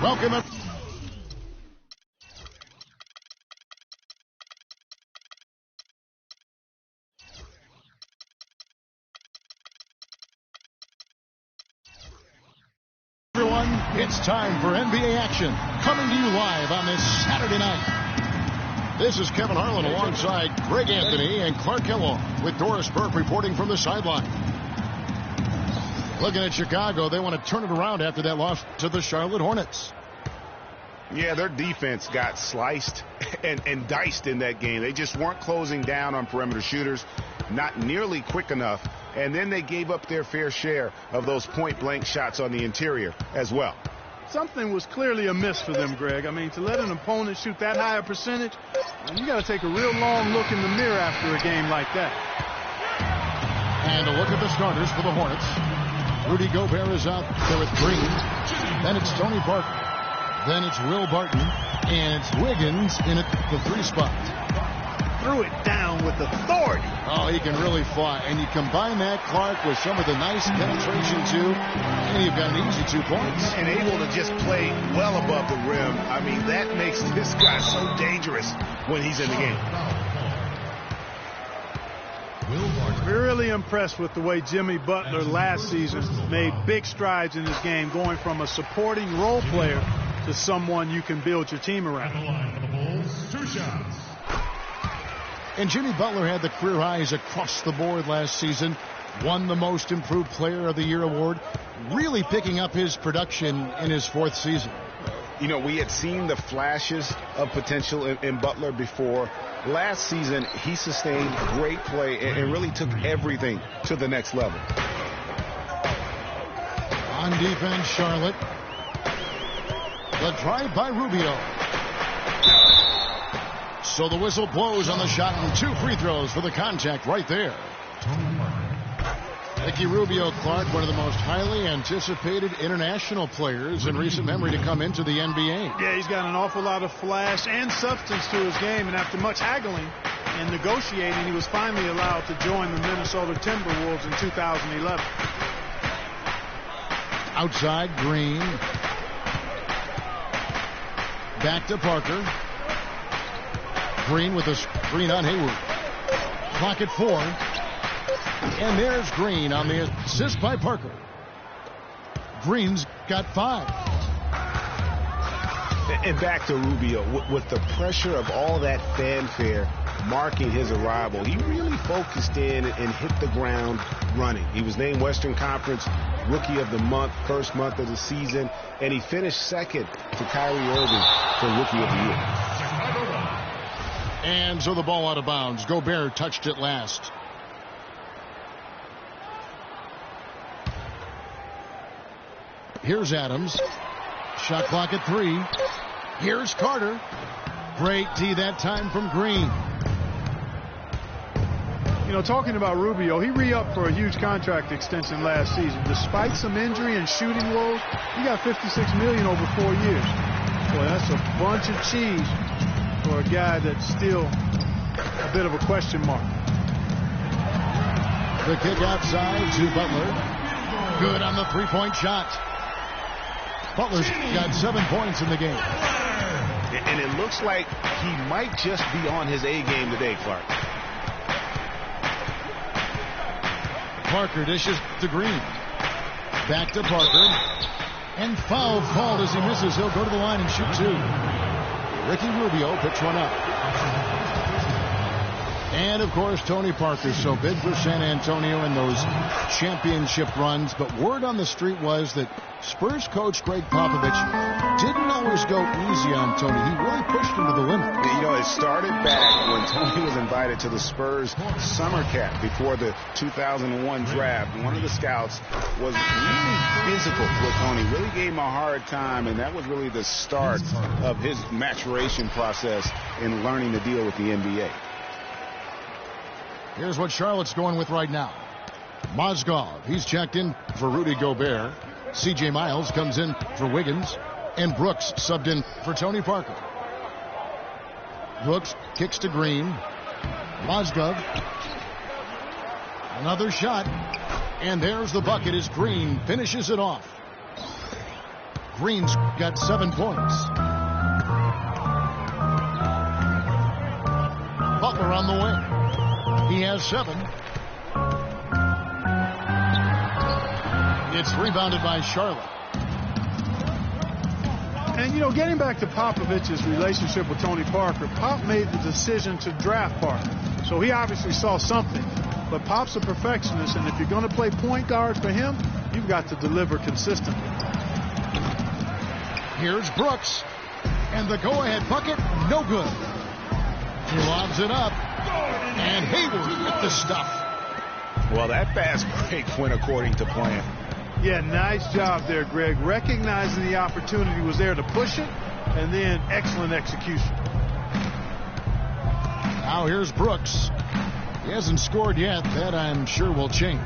Welcome. Everyone, it's time for NBA action, coming to you live on this Saturday night. This is Kevin Harlan alongside Greg Anthony and Clark Kellogg with Doris Burke reporting from the sideline. Looking at Chicago, they want to turn it around after that loss to the Charlotte Hornets. Yeah, their defense got sliced and diced in that game. They just weren't closing down on perimeter shooters, not nearly quick enough, and then they gave up their fair share of those point-blank shots on the interior as well. Something was clearly amiss for them, Greg. I mean, to let an opponent shoot that high a percentage, you got to take a real long look in the mirror after a game like that. And a look at the starters for the Hornets. Rudy Gobert is out there with Green. Then it's Tony Parker. Then it's Will Barton. And it's Wiggins in at the 3 spot. Threw it down with authority. Oh, he can really fly. And you combine that, Clark, with some of the nice penetration, too. And you've got an easy 2 points. And able to just play well above the rim. I mean, that makes this guy so dangerous when he's in the game. Really impressed with the way Jimmy Butler last season made big strides in his game, going from a supporting role player to someone you can build your team around. And Jimmy Butler had the career highs across the board last season, won the Most Improved Player of the Year award, really picking up his production in his 4th season. You know, we had seen the flashes of potential in Butler before. Last season, he sustained great play and really took everything to the next level. On defense, Charlotte. The drive by Rubio. So the whistle blows on the shot and 2 free throws for the contact right there. Ricky Rubio, Clark, one of the most highly anticipated international players in recent memory to come into the NBA. Yeah, he's got an awful lot of flash and substance to his game, and after much haggling and negotiating, he was finally allowed to join the Minnesota Timberwolves in 2011. Outside, Green. Back to Parker. Green with a screen on Hayward. Clock at 4. And there's Green on the assist by Parker. Green's got 5. And back to Rubio. With the pressure of all that fanfare marking his arrival, he really focused in and hit the ground running. He was named Western Conference Rookie of the Month, first month of the season, and he finished second to Kyrie Irving for Rookie of the Year. And so the ball out of bounds. Gobert touched it last. Here's Adams. Shot clock at 3. Here's Carter. Great D that time from Green. You know, talking about Rubio, he re-upped for a huge contract extension last season. Despite some injury and shooting woes, he got $56 million over 4 years. Boy, that's a bunch of cheese for a guy that's still a bit of a question mark. The kick outside to Butler. Good on the 3-point shot. Butler's got 7 points in the game. And it looks like he might just be on his A game today, Clark. Parker dishes to Green. Back to Parker. And foul called as he misses. He'll go to the line and shoot 2. Ricky Rubio picks one up. And, of course, Tony Parker, so big for San Antonio in those championship runs. But word on the street was that Spurs coach Greg Popovich didn't always go easy on Tony. He really pushed him to the limit. You know, it started back when Tony was invited to the Spurs summer camp before the 2001 draft. One of the scouts was really physical with Tony, really gave him a hard time, and that was really the start of his maturation process in learning to deal with the NBA. Here's what Charlotte's going with right now. Mozgov, he's checked in for Rudy Gobert. C.J. Miles comes in for Wiggins. And Brooks subbed in for Tony Parker. Brooks kicks to Green. Mozgov. Another shot. And there's the bucket as Green finishes it off. Green's got 7 points. Butler on the wing. He has 7. It's rebounded by Charlotte. And, you know, getting back to Popovich's relationship with Tony Parker, Pop made the decision to draft Parker. So he obviously saw something. But Pop's a perfectionist, and if you're going to play point guard for him, you've got to deliver consistently. Here's Brooks. And the go-ahead bucket, no good. He lobs it up. And Hayward with the stuff. Well, that fast break went according to plan. Yeah, nice job there, Greg. Recognizing the opportunity was there to push it, and then excellent execution. Now here's Brooks. He hasn't scored yet. That, I'm sure, will change.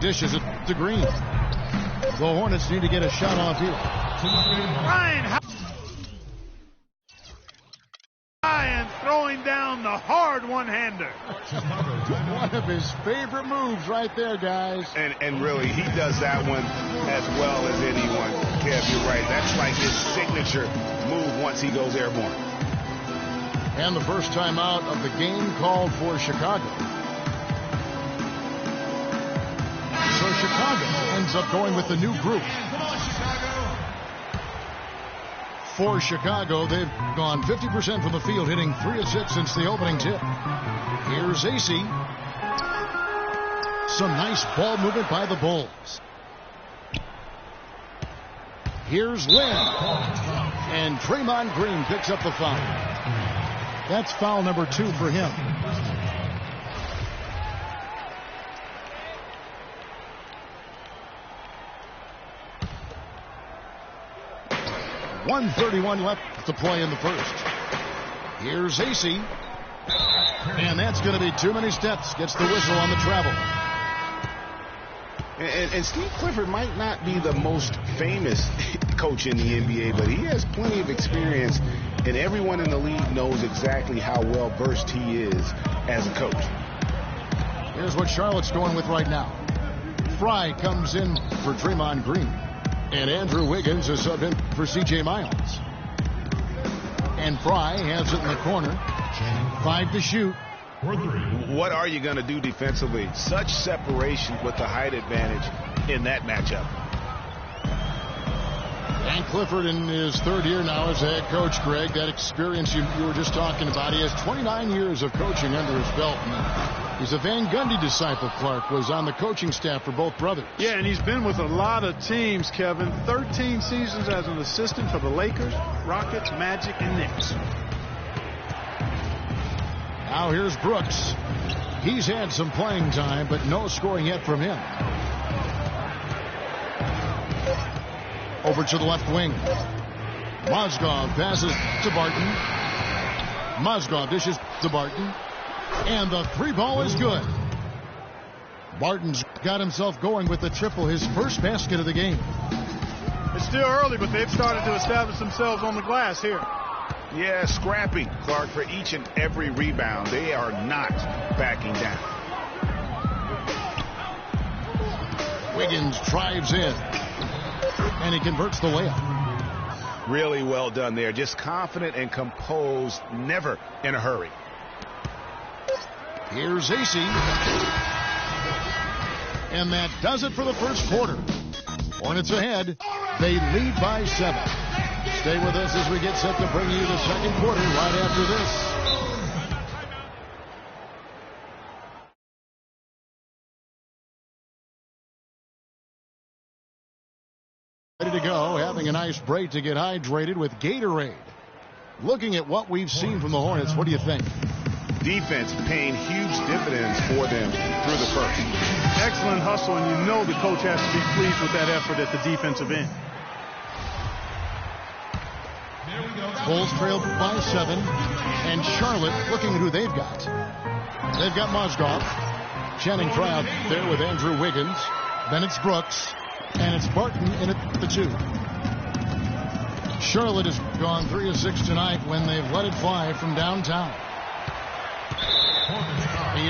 Dishes it to Green. The Hornets need to get a shot off here. Ryan throwing down the hard one-hander. One of his favorite moves right there, guys. And really, he does that one as well as anyone. Kev, you're right. That's like his signature move once he goes airborne. And the first time out of the game called for Chicago. So Chicago ends up going with the new group. For Chicago, they've gone 50% from the field, hitting 3 of 6 since the opening tip. Here's AC. Some nice ball movement by the Bulls. Here's Lynn. And Draymond Green picks up the foul. That's foul number 2 for him. .131 left to play in the first. Here's AC. And that's going to be too many steps. Gets the whistle on the travel. And Steve Clifford might not be the most famous coach in the NBA, but he has plenty of experience, and everyone in the league knows exactly how well versed he is as a coach. Here's what Charlotte's going with right now. Fry comes in for Draymond Green. And Andrew Wiggins is subbed in for C.J. Miles. And Fry has it in the corner. 5 to shoot. What are you going to do defensively? Such separation with the height advantage in that matchup. And Clifford in his 3rd year now as head coach, Greg. That experience you were just talking about. He has 29 years of coaching under his belt. He's a Van Gundy disciple. Clark was on the coaching staff for both brothers. Yeah, and he's been with a lot of teams, Kevin. 13 seasons as an assistant for the Lakers, Rockets, Magic, and Knicks. Now here's Brooks. He's had some playing time, but no scoring yet from him. Over to the left wing. Mozgov passes to Barton. Mozgov dishes to Barton. And the 3-ball is good. Barton's got himself going with the triple, his first basket of the game. It's still early, but they've started to establish themselves on the glass here. Yeah, scrapping, Clark, for each and every rebound. They are not backing down. Wiggins drives in. And he converts the layup. Really well done there. Just confident and composed, never in a hurry. Here's AC. And that does it for the first quarter. Hornets ahead. They lead by 7. Stay with us as we get set to bring you the second quarter right after this. Ready to go, having a nice break to get hydrated with Gatorade. Looking at what we've seen from the Hornets, what do you think? Defense paying huge dividends for them through the first. Excellent hustle, and you know the coach has to be pleased with that effort at the defensive end. Bulls trail by 7, and Charlotte looking at who they've got. They've got Mozgov. Channing Frye out there with Andrew Wiggins. Then it's Brooks, and it's Barton in at the 2. Charlotte has gone 3 of 6 tonight when they've let it fly from downtown.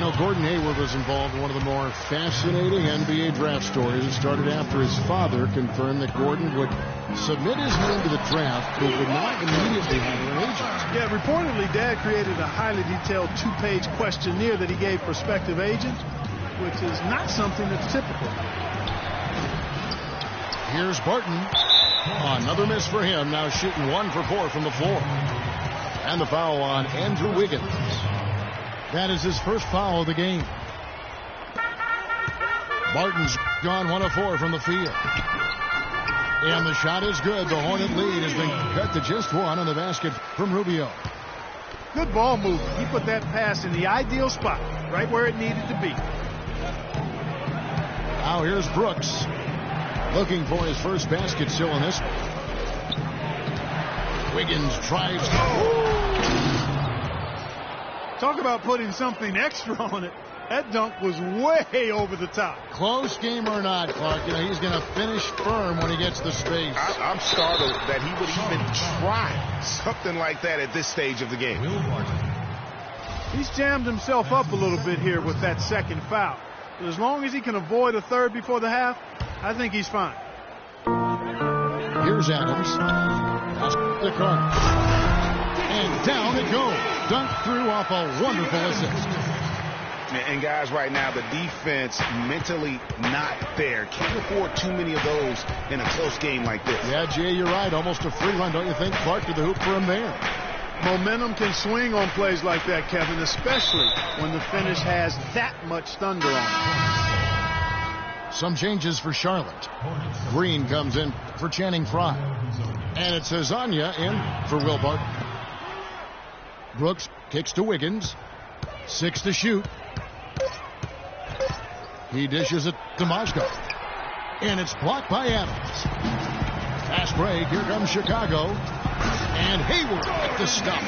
You know, Gordon Hayward was involved in one of the more fascinating NBA draft stories. It started after his father confirmed that Gordon would submit his name to the draft, but would not immediately have an agent. Yeah, reportedly, Dad created a highly detailed 2-page questionnaire that he gave prospective agents, which is not something that's typical. Here's Barton. Another miss for him, now shooting 1 for 4 from the floor. And the foul on Andrew Wiggins. That is his first foul of the game. Barton's gone 1 of 4 from the field. And the shot is good. The Hornet lead has been cut to just 1 on the basket from Rubio. Good ball movement. He put that pass in the ideal spot, right where it needed to be. Now here's Brooks, looking for his first basket still in this one. Wiggins tries. Talk about putting something extra on it. That dunk was way over the top. Close game or not, Clark, you know, he's going to finish firm when he gets the space. I'm startled that he would even try something like that at this stage of the game. He's jammed himself up a little bit here with that second foul. But as long as he can avoid a third before the half, I think he's fine. Here's Adams. The corner. And down it goes. Dunked through off a wonderful assist. And guys, right now, the defense mentally not there. Can't afford too many of those in a close game like this. Yeah, Jay, you're right. Almost a free run, don't you think? Clark to the hoop for him there. Momentum can swing on plays like that, Kevin, especially when the finish has that much thunder on it. Some changes for Charlotte. Green comes in for Channing Frye. And it's Azania in for Will Barton. Brooks kicks to Wiggins. 6 to shoot. He dishes it to Moscow. And it's blocked by Adams. Fast break. Here comes Chicago. And Hayward at the stop.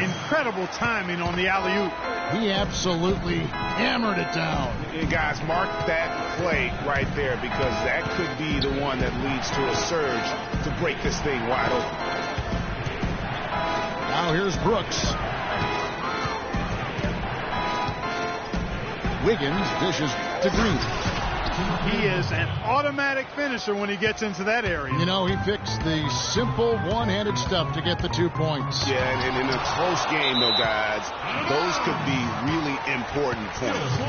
Incredible timing on the alley-oop. He absolutely hammered it down. And guys, mark that play right there, because that could be the one that leads to a surge to break this thing wide open. Now here's Brooks. Wiggins dishes to Green. He is an automatic finisher when he gets into that area. You know, he picks the simple one-handed stuff to get the 2 points. Yeah, and in a close game, though, guys, those could be really important points.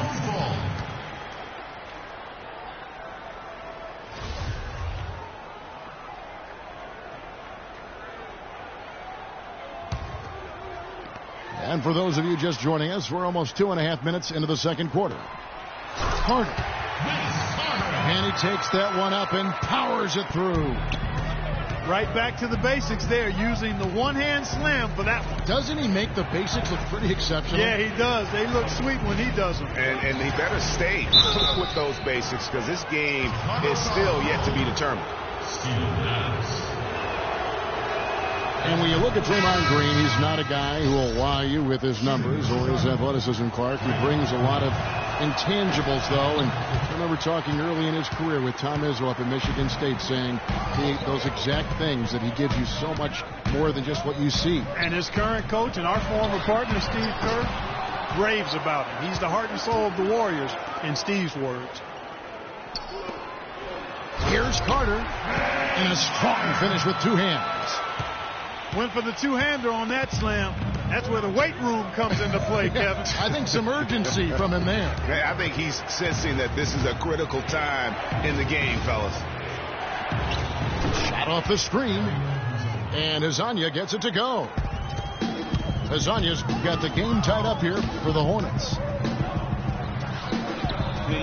And for those of you just joining us, we're almost 2.5 minutes into the second quarter. Carter. And he takes that one up and powers it through. Right back to the basics there, using the one-hand slam for that one. Doesn't he make the basics look pretty exceptional? Yeah, he does. They look sweet when he does them. And he better stay with those basics, because this game is still yet to be determined. And when you look at Draymond Green, he's not a guy who will wow you with his numbers or his athleticism, Clark. He brings a lot of intangibles, though. And I remember talking early in his career with Tom Izzo up at Michigan State, saying those exact things, that he gives you so much more than just what you see. And his current coach and our former partner, Steve Kerr, raves about him. He's the heart and soul of the Warriors, in Steve's words. Here's Carter. And a strong finish with 2 hands. Went for the two-hander on that slam. That's where the weight room comes into play, Kevin. I think some urgency from him there. I think he's sensing that this is a critical time in the game, fellas. Shot off the screen. And Azania gets it to go. Azania's got the game tied up here for the Hornets.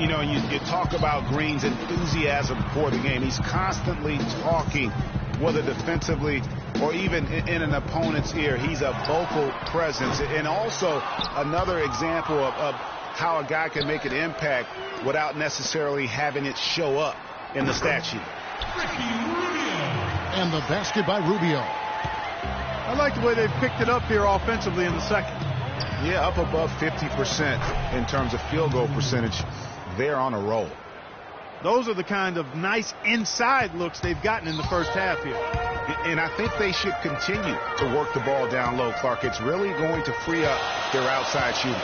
You know, you talk about Green's enthusiasm for the game. He's constantly talking, whether defensively or even in an opponent's ear. He's a vocal presence. And also another example of how a guy can make an impact without necessarily having it show up in the stat sheet. And the basket by Rubio. I like the way they've picked it up here offensively in the second. Yeah, up above 50% in terms of field goal percentage. They're on a roll. Those are the kind of nice inside looks they've gotten in the first half here. And I think they should continue to work the ball down low, Clark. It's really going to free up their outside shooting.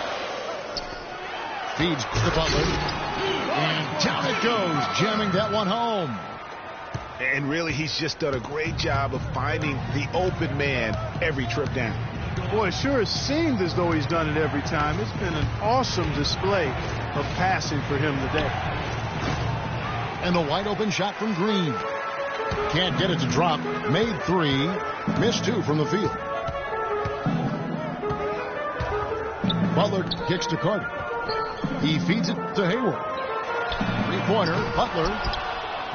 Feeds to Butler. And down it goes, jamming that one home. And really, he's just done a great job of finding the open man every trip down. Boy, it sure has seemed as though he's done it every time. It's been an awesome display of passing for him today. And the wide open shot from Green. Can't get it to drop. Made 3. Missed 2 from the field. Butler kicks to Carter. He feeds it to Hayward. Three-pointer.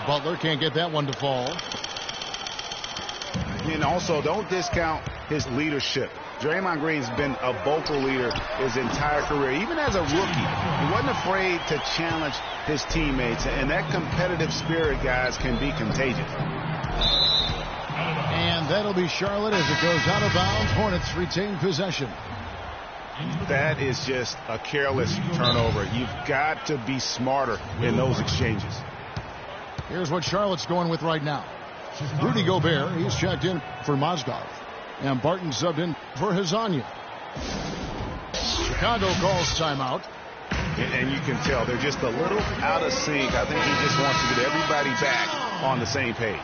Butler can't get that one to fall. And also, don't discount his leadership. Draymond Green's been a vocal leader his entire career. Even as a rookie, he wasn't afraid to challenge his teammates. And that competitive spirit, guys, can be contagious. And that'll be Charlotte as it goes out of bounds. Hornets retain possession. That is just a careless turnover. You've got to be smarter in those exchanges. Here's what Charlotte's going with right now. Rudy Gobert, he's checked in for Mozgov. And Barton subbed in for Hazanya. Chicago calls timeout. And you can tell they're just a little out of sync. I think he just wants to get everybody back on the same page.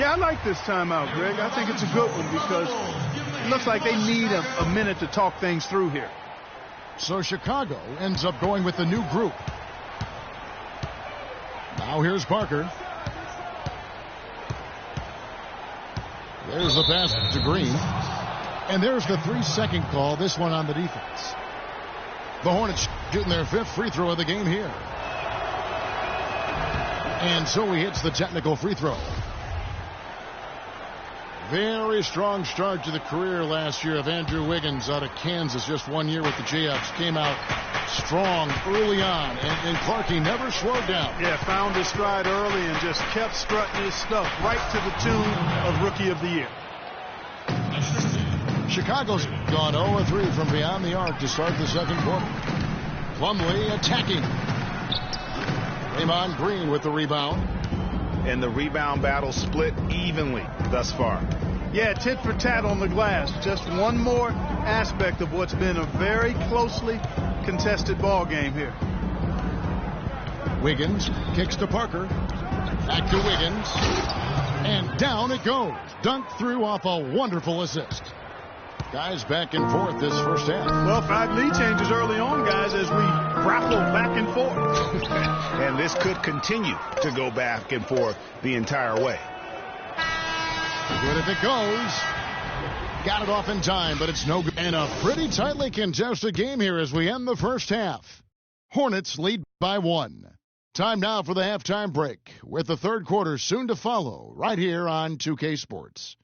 Yeah, I like this timeout, Greg. I think it's a good one because it looks like they need a minute to talk things through here. So Chicago ends up going with the new group. Now here's Parker. There's the pass to Green. And there's the 3-second call, this one on the defense. The Hornets shooting their 5th free throw of the game here. And so he hits the technical free throw. Very strong start to the career last year of Andrew Wiggins out of Kansas. Just 1 year with the Jfs. Came out strong early on. And Clarkie never slowed down. Yeah, found his stride early and just kept strutting his stuff right to the tune of Rookie of the Year. Chicago's gone 0-3 from beyond the arc to start the second quarter. Plumlee attacking. Draymond Green with the rebound. And the rebound battle split evenly thus far. Yeah, tit for tat on the glass. Just one more aspect of what's been a very closely contested ball game here. Wiggins kicks to Parker. Back to Wiggins. And down it goes. Dunked through off a wonderful assist. Guys back and forth this first half. Well, 5 lead changes early on, guys, as we grapple back and forth. And this could continue to go back and forth the entire way. Good if it goes. Got it off in time, but it's no good. And a pretty tightly contested game here as we end the first half. Hornets lead by 1. Time now for the halftime break, with the third quarter soon to follow right here on 2K Sports.